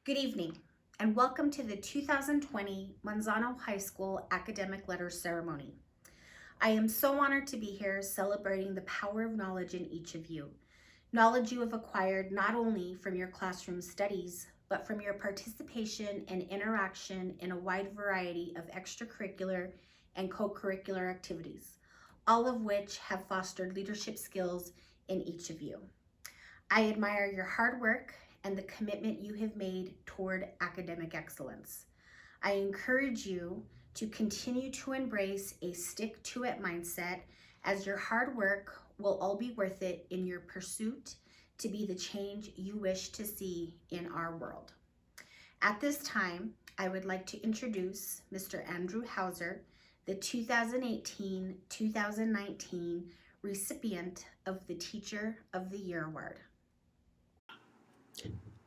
Good evening, and welcome to the 2020 Manzano High School Academic Letters Ceremony. I am so honored to be here celebrating the power of knowledge in each of you. Knowledge you have acquired not only from your classroom studies, but from your participation and interaction in a wide variety of extracurricular and co-curricular activities, all of which have fostered leadership skills in each of you. I admire your hard work and the commitment you have made toward academic excellence. I encourage you to continue to embrace a stick-to-it mindset, as your hard work will all be worth it in your pursuit to be the change you wish to see in our world. At this time, I would like to introduce Mr. Andrew Hauser, the 2018-2019 recipient of the Teacher of the Year Award.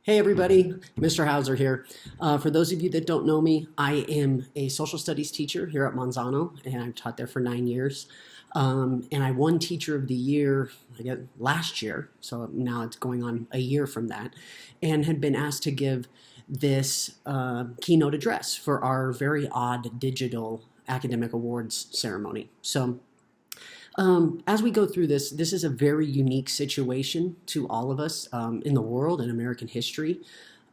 Hey everybody, Mr. Hauser here. For those of you that don't know me, I am a social studies teacher here at Manzano, and I've taught there for 9 years. And I won Teacher of the Year last year, so now it's going on a year from that, and had been asked to give this keynote address for our very odd digital academic awards ceremony. So as we go through this is a very unique situation to all of us in the world and American history.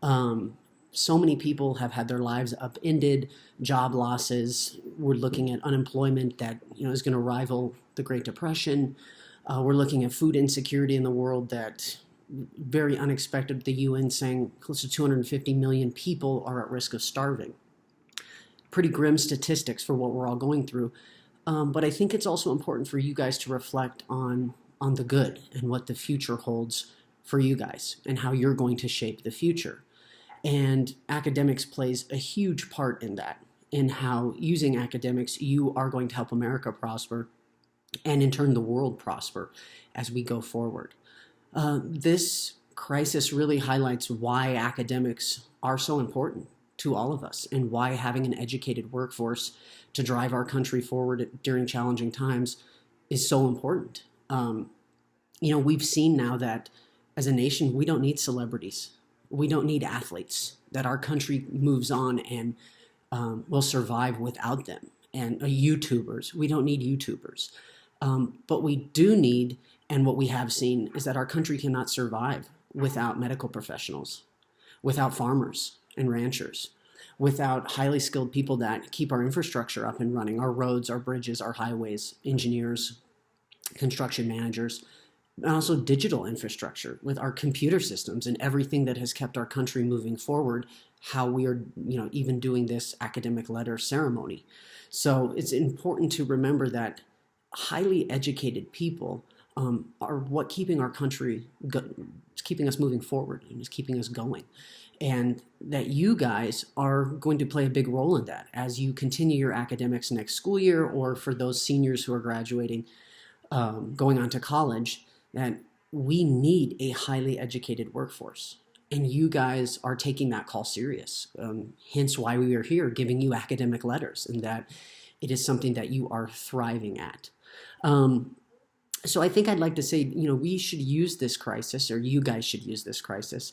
So many people have had their lives upended, job losses. We're looking at unemployment that is going to rival the Great Depression. We're looking at food insecurity in the world that very unexpected. The UN saying close to 250 million people are at risk of starving. Pretty grim statistics for what we're all going through. But I think it's also important for you guys to reflect on the good and what the future holds for you guys and how you're going to shape the future. And academics plays a huge part in that, in how using academics, you are going to help America prosper and in turn the world prosper as we go forward. This crisis really highlights why academics are so important to all of us and why having an educated workforce to drive our country forward during challenging times is so important. We've seen now that as a nation, we don't need celebrities. We don't need athletes, that our country moves on and will survive without them. And YouTubers, we don't need YouTubers. But we do need, and what we have seen, is that our country cannot survive without medical professionals, without farmers and ranchers, without highly skilled people that keep our infrastructure up and running, our roads, our bridges, our highways, engineers, construction managers, and also digital infrastructure with our computer systems and everything that has kept our country moving forward, how we are, even doing this academic letter ceremony. So it's important to remember that highly educated people are what keeping our country, it's keeping us moving forward and is keeping us going. And that you guys are going to play a big role in that as you continue your academics next school year, or for those seniors who are graduating, going on to college, that we need a highly educated workforce. And you guys are taking that call serious. Hence why we are here giving you academic letters, and that it is something that you are thriving at. So I think I'd like to say, we should use this crisis, or you guys should use this crisis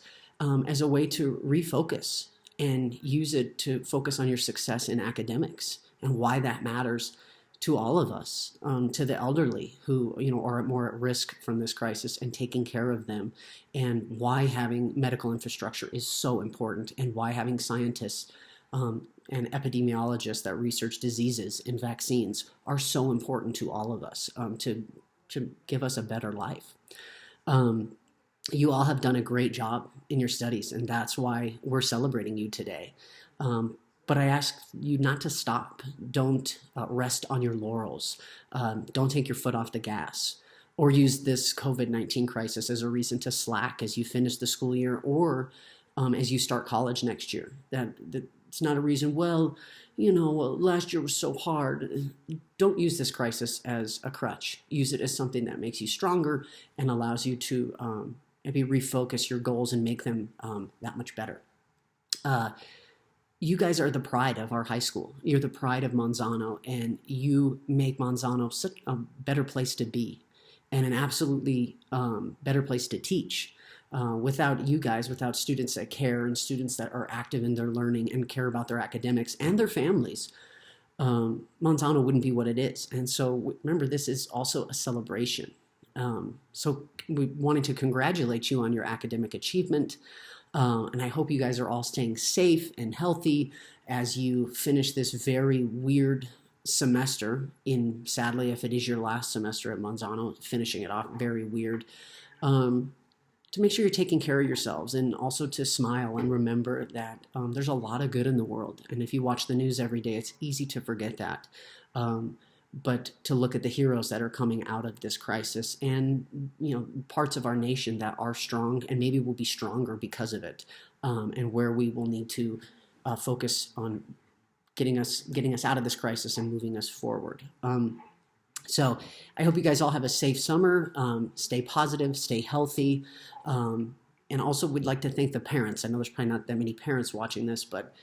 as a way to refocus and use it to focus on your success in academics and why that matters to all of us, to the elderly who are more at risk from this crisis, and taking care of them, and why having medical infrastructure is so important, and why having scientists and epidemiologists that research diseases and vaccines are so important to all of us to give us a better life. You all have done a great job in your studies, and that's why we're celebrating you today. But I ask you not to stop. Don't rest on your laurels. Don't take your foot off the gas, or use this COVID-19 crisis as a reason to slack as you finish the school year, or as you start college next year. That it's not a reason, last year was so hard. Don't use this crisis as a crutch. Use it as something that makes you stronger and allows you to maybe refocus your goals and make them that much better. You guys are the pride of our high school. You're the pride of Manzano, and you make Manzano such a better place to be, and an absolutely better place to teach. Without you guys, without students that care and students that are active in their learning and care about their academics and their families, Monzano wouldn't be what it is. And so remember, this is also a celebration. So we wanted to congratulate you on your academic achievement. And I hope you guys are all staying safe and healthy as you finish this very weird semester sadly, if it is your last semester at Monzano, finishing it off very weird. To make sure you're taking care of yourselves and also to smile and remember that there's a lot of good in the world. And if you watch the news every day, it's easy to forget that. But to look at the heroes that are coming out of this crisis and, parts of our nation that are strong and maybe will be stronger because of it, and where we will need to focus on getting us out of this crisis and moving us forward. So I hope you guys all have a safe summer. Stay positive, stay healthy. And also would like to thank the parents. I know there's probably not that many parents watching this, but,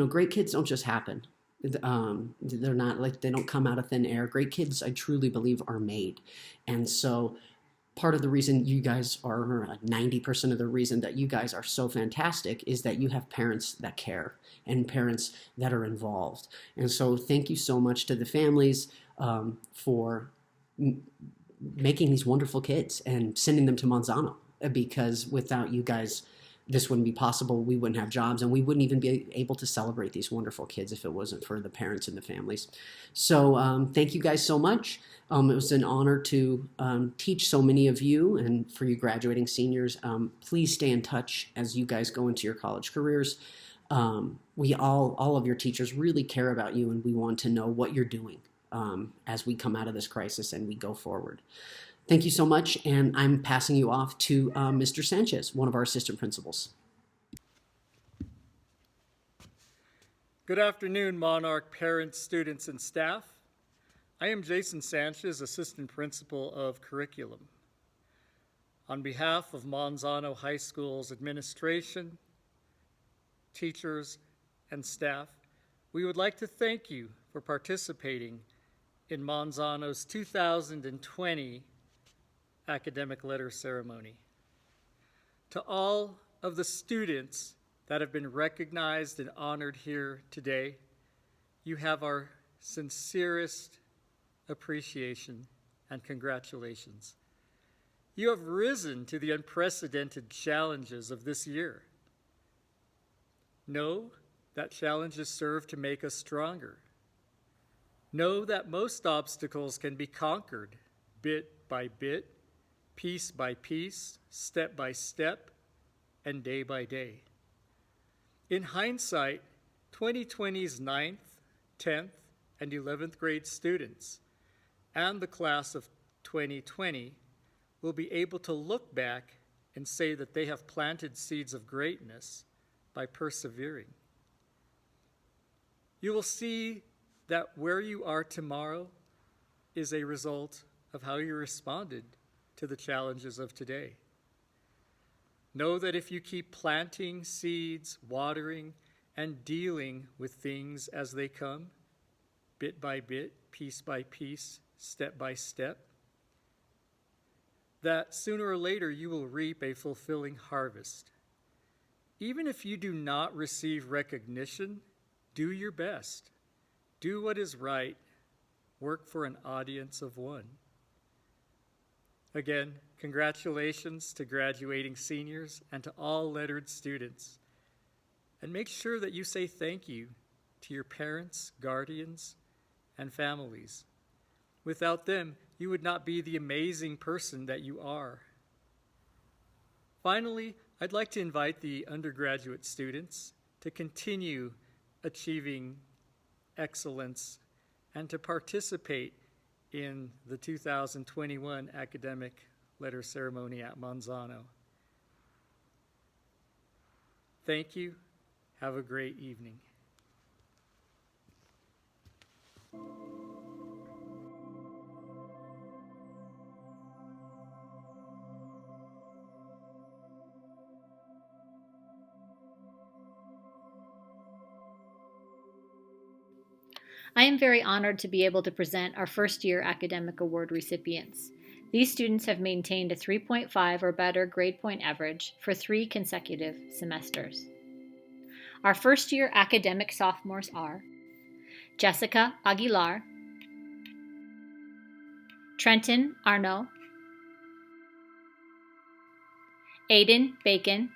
great kids don't just happen. They're not like, they don't come out of thin air. Great kids, I truly believe, are made. And so part of the reason you guys are, 90% of the reason that you guys are so fantastic is that you have parents that care and parents that are involved. And so thank you so much to the families for making these wonderful kids and sending them to Monzano, because without you guys, this wouldn't be possible. We wouldn't have jobs, and we wouldn't even be able to celebrate these wonderful kids if it wasn't for the parents and the families. So thank you guys so much. It was an honor to teach so many of you, and for you graduating seniors, please stay in touch as you guys go into your college careers. We all of your teachers really care about you, and we want to know what you're doing as we come out of this crisis and we go forward. Thank you so much, and I'm passing you off to Mr. Sanchez, one of our assistant principals. Good afternoon, Monarch parents, students, and staff. I am Jaxson Sanchez, assistant principal of curriculum. On behalf of Monzano High School's administration, teachers, and staff, we would like to thank you for participating in Monzano's 2020 Academic Letter Ceremony. To all of the students that have been recognized and honored here today, you have our sincerest appreciation and congratulations. You have risen to the unprecedented challenges of this year. Know that challenges serve to make us stronger. Know that most obstacles can be conquered bit by bit, piece by piece, step by step, and day by day. In hindsight, 2020's 9th, 10th, and 11th grade students and the class of 2020 will be able to look back and say that they have planted seeds of greatness by persevering. You will see that where you are tomorrow is a result of how you responded to the challenges of today. Know that if you keep planting seeds, watering, and dealing with things as they come, bit by bit, piece by piece, step by step, that sooner or later you will reap a fulfilling harvest. Even if you do not receive recognition, do your best. Do what is right. Work for an audience of one. Again, congratulations to graduating seniors and to all lettered students. And make sure that you say thank you to your parents, guardians, and families. Without them, you would not be the amazing person that you are. Finally, I'd like to invite the undergraduate students to continue achieving excellence and to participate in the 2021 Academic Letter Ceremony at Monzano. Thank you. Have a great evening. I am very honored to be able to present our first-year academic award recipients. These students have maintained a 3.5 or better grade point average for 3 consecutive semesters. Our first-year academic sophomores are Jessica Aguilar, Trenton Arnot, Aidan Bacon,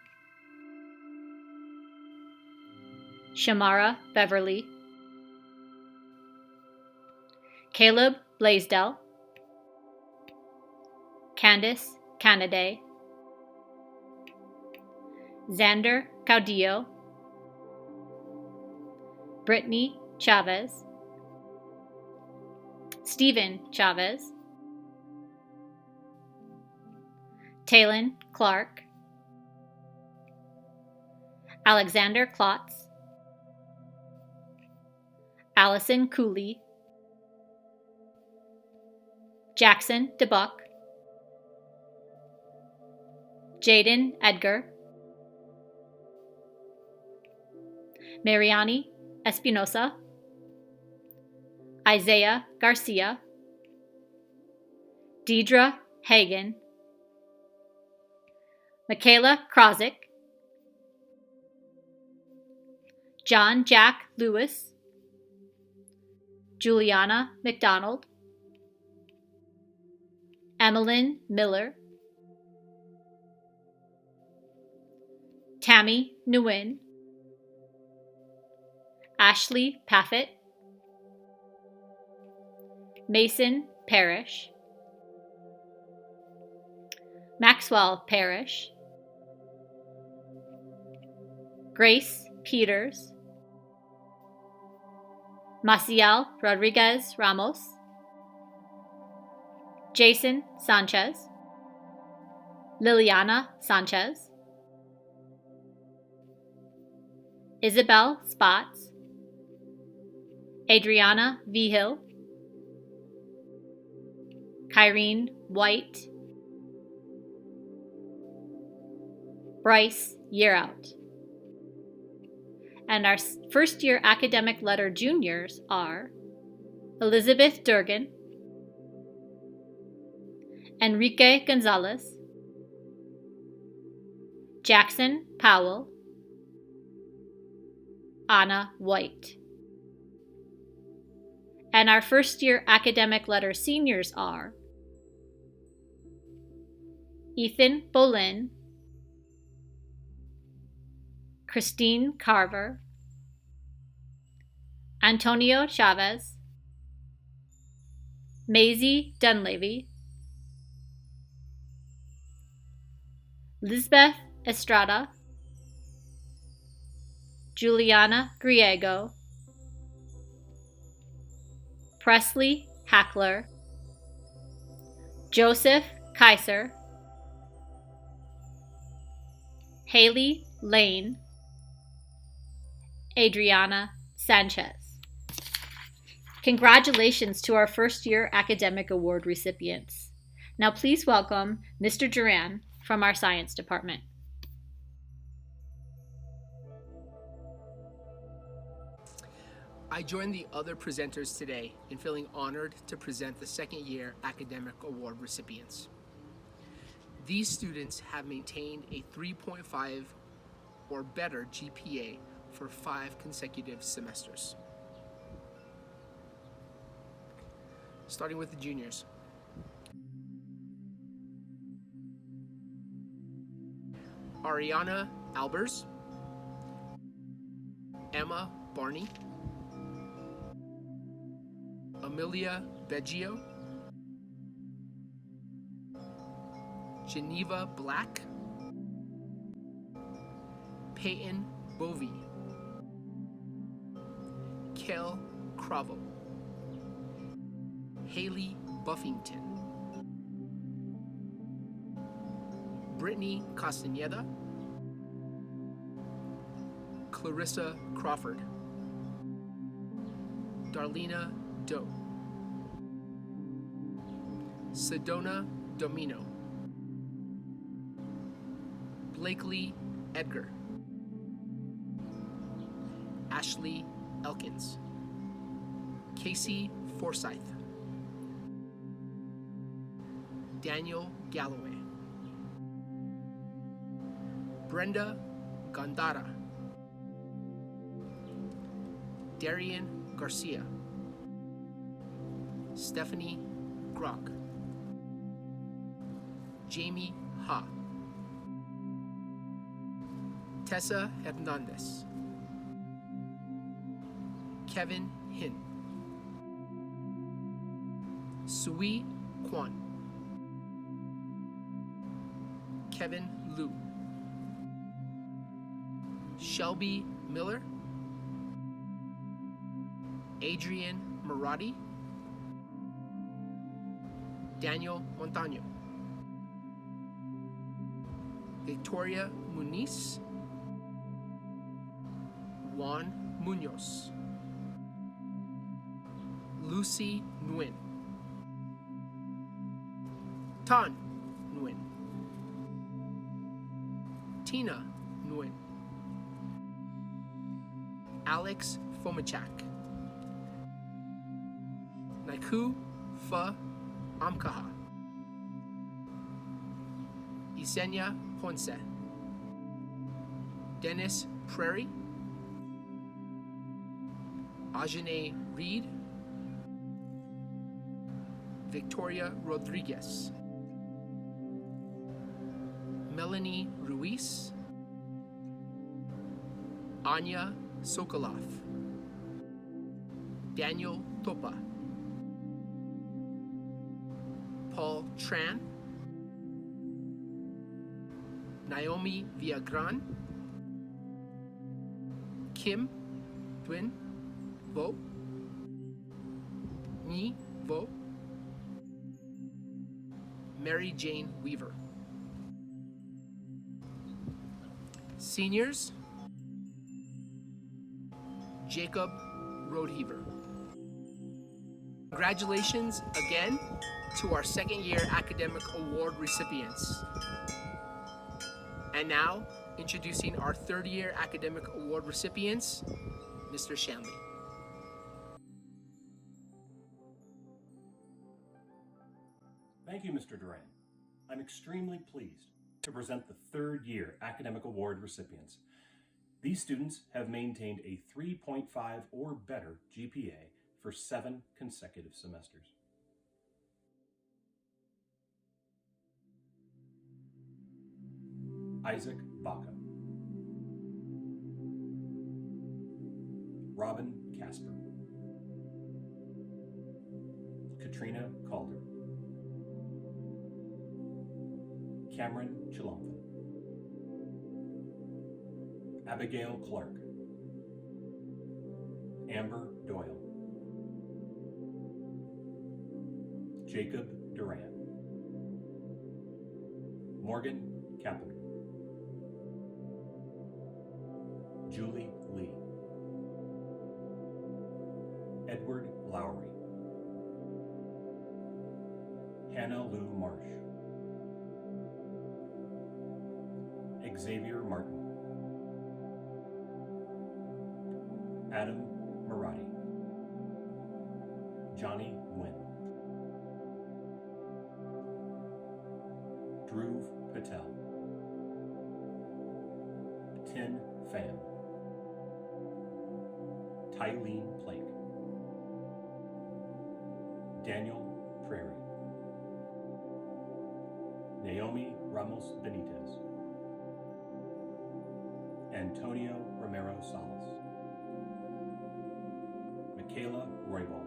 Shamara Beverly, Caleb Blaisdell, Candis Canaday, Xander Caudillo, Britney Chavez, Stephen Chavez, Taylin Clark, Alexander Klotz, Allison Cooley, Jackson DeBuck, Jaydn Edgar, Maryriani Espinoza, Isaiah Garcia, Deidre Hagan, Makayla Krawczky, John Jack Lewis, Julianna McDonald, Emmalyn Miller, Tammi Nguyen, Ashley Paffett, Mason Parrish, Maxwell Parrish, Grace Peters, Massiel Rodriguez-Ramos, Jaxson Sanchez, Lilyanna Sanchez, Isabel Spotz, Adriana Vigil, Kyreen White, Bryce Yearout. And our first-year academic letter juniors are Elizabeth Durgan, Enrique Gonzales, Jaxson Powell, Anna White. And our first-year academic letter seniors are Ethan Bolin, Christine Carver, Antonio Chavez, Maisy Dunlavy, Lizbeth Estrada, Julianna Griego, Presley Hackler, Joseph Kaiser, Haley Lane, Adriana Sanchez. Congratulations to our first-year academic award recipients. Now please welcome Mr. Duran from our science department. I join the other presenters today in feeling honored to present the second-year academic award recipients. These students have maintained a 3.5 or better GPA for 5 consecutive semesters. Starting with the juniors. Arianna Albers, Emma Barney, Amelia Beggio, Jenieva Black, Peyton Bovey, Kel Cravo, Hailey Buffington, Brittany Castaneda, Clarissa Crawford, Darlena Doe, Sedona Domino, Blakely Edgar, Ashley Elkins, Casey Forsyth, Daniel Galloway, Brenda Gondara, Darian Garcia, Stephanie Grock, Jamie Ha, Tessa Hernandez, Kevin Hin, Sui Kwan, Kevin Liu, Shelby Miller, Adrian Marati, Daniel Montano, Victoria Muniz, Juan Munoz, Lucy Nguyen, Tan Nguyen, Tina Nguyen, Alex Fomachak, Naiku Fa Amkaha, Yesenia Ponce, Dennis Prairie, Ajane Reed, Victoria Rodriguez, Melanie Ruiz, Anya Sokolov, Daniel Topa, Paul Tran, Naomi Viagran, Kim Twin Vo, Ni Vo, Mary Jane Weaver. Seniors, Jacob Roadheaver. Congratulations again to our second year academic award recipients. And now, introducing our third year academic award recipients, Mr. Shanley. Thank you, Mr. Duran. I'm extremely pleased to present the third year academic award recipients. These students have maintained a 3.5 or better GPA for 7 consecutive semesters. Isaac Baca, Robin Casper, Katrina Calder, Cameron Chilomfin, Abigail Clark, Amber Doyle, Jacob Duran, Morgan Kappen, Julie Lee, Edward Lowry, Hannah Lou Marsh, Xavier Martin, Adam Marati, Johnny Nguyen, Dhruv Patel, Tin Pham, Taylin Clark, Daniel Prairie, Naomi Ramos Benitez, Antonio Romero Salas, Makayla Roybal,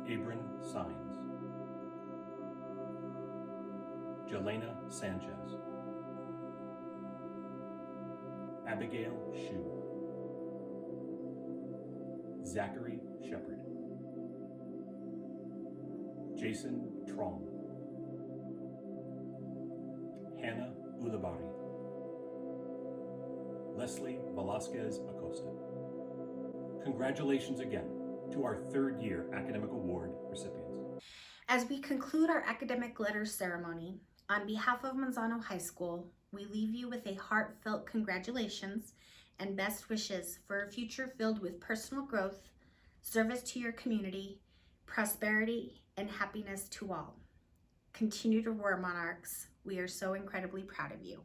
Abram Sines, Julianna Sanchez, Abigail Shu, Zachary Shepard, Jason Trong, Hannah Ulabari, Leslie Velasquez Acosta. Congratulations again to our third year academic award recipients. As we conclude our academic letters ceremony, on behalf of Manzano High School, we leave you with a heartfelt congratulations and best wishes for a future filled with personal growth, service to your community, prosperity, and happiness to all. Continue to roar, Monarchs. We are so incredibly proud of you.